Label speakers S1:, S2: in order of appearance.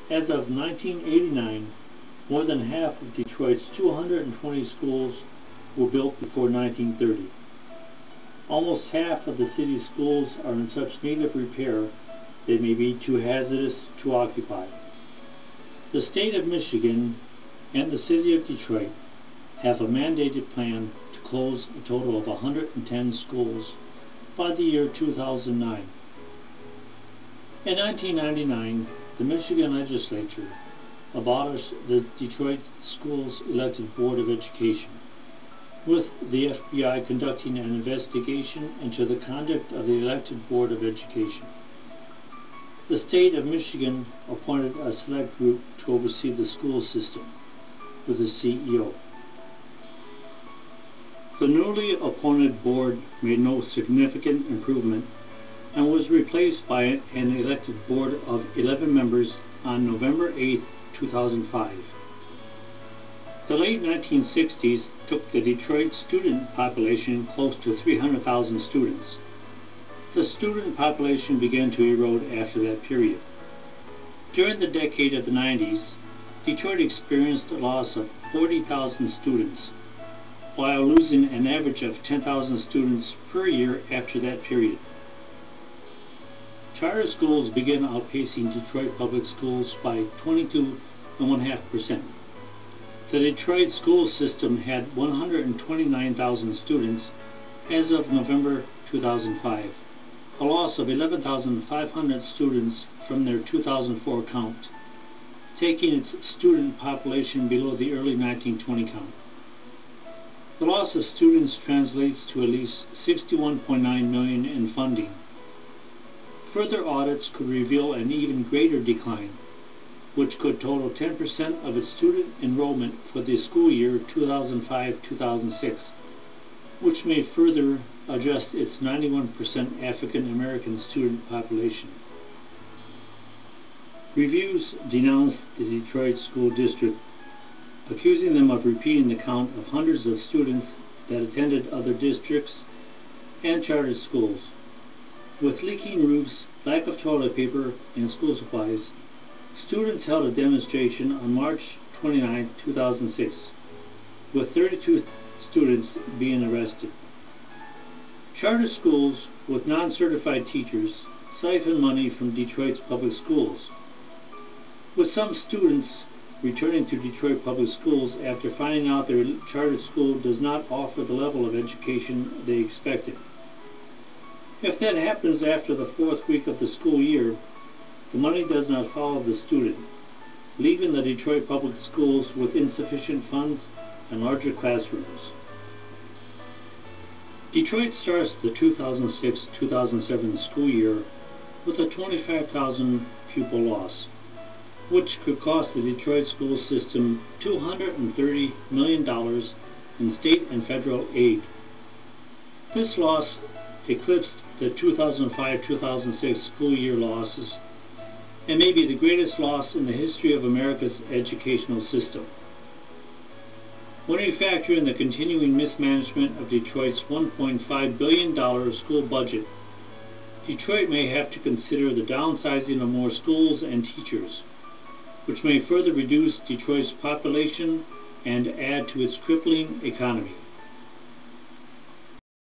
S1: As of 1989, more than half of Detroit's 220 schools were built before 1930. Almost half of the city's schools are in such need of repair they may be too hazardous to occupy. The state of Michigan and the city of Detroit have a mandated plan to close a total of 110 schools by the year 2009. In 1999, the Michigan legislature abolished the Detroit Schools Elected Board of Education, with the FBI conducting an investigation into the conduct of the elected Board of Education. The state of Michigan appointed a select group to oversee the school system, with a CEO. The newly appointed board made no significant improvement and was replaced by an elected board of 11 members on November 8, 2005. The late 1960s took the Detroit student population close to 300,000 students. The student population began to erode after that period. During the decade of the 90s, Detroit experienced a loss of 40,000 students, while losing an average of 10,000 students per year after that period. Charter schools began outpacing Detroit public schools by 22.5%. The Detroit school system had 129,000 students as of November 2005, a loss of 11,500 students from their 2004 count, taking its student population below the early 1920 count. The loss of students translates to at least $61.9 million in funding. Further audits could reveal an even greater decline, which could total 10% of its student enrollment for the school year 2005-2006, which may further adjust its 91% African American student population. Reviews denounced the Detroit School District, accusing them of repeating the count of hundreds of students that attended other districts and charter schools. With leaking roofs, lack of toilet paper, and school supplies, students held a demonstration on March 29, 2006, with 32 students being arrested. Charter schools with non-certified teachers siphon money from Detroit's public schools, with some students returning to Detroit public schools after finding out their charter school does not offer the level of education they expected. If that happens after the fourth week of the school year, the money does not follow the student, leaving the Detroit public schools with insufficient funds and larger classrooms. Detroit starts the 2006-2007 school year with a 25,000 pupil loss, which could cost the Detroit school system $230 million in state and federal aid. This loss eclipsed the 2005-2006 school year losses and may be the greatest loss in the history of America's educational system. When you factor in the continuing mismanagement of Detroit's $1.5 billion school budget, Detroit may have to consider the downsizing of more schools and teachers, which may further reduce Detroit's population and add to its crippling economy.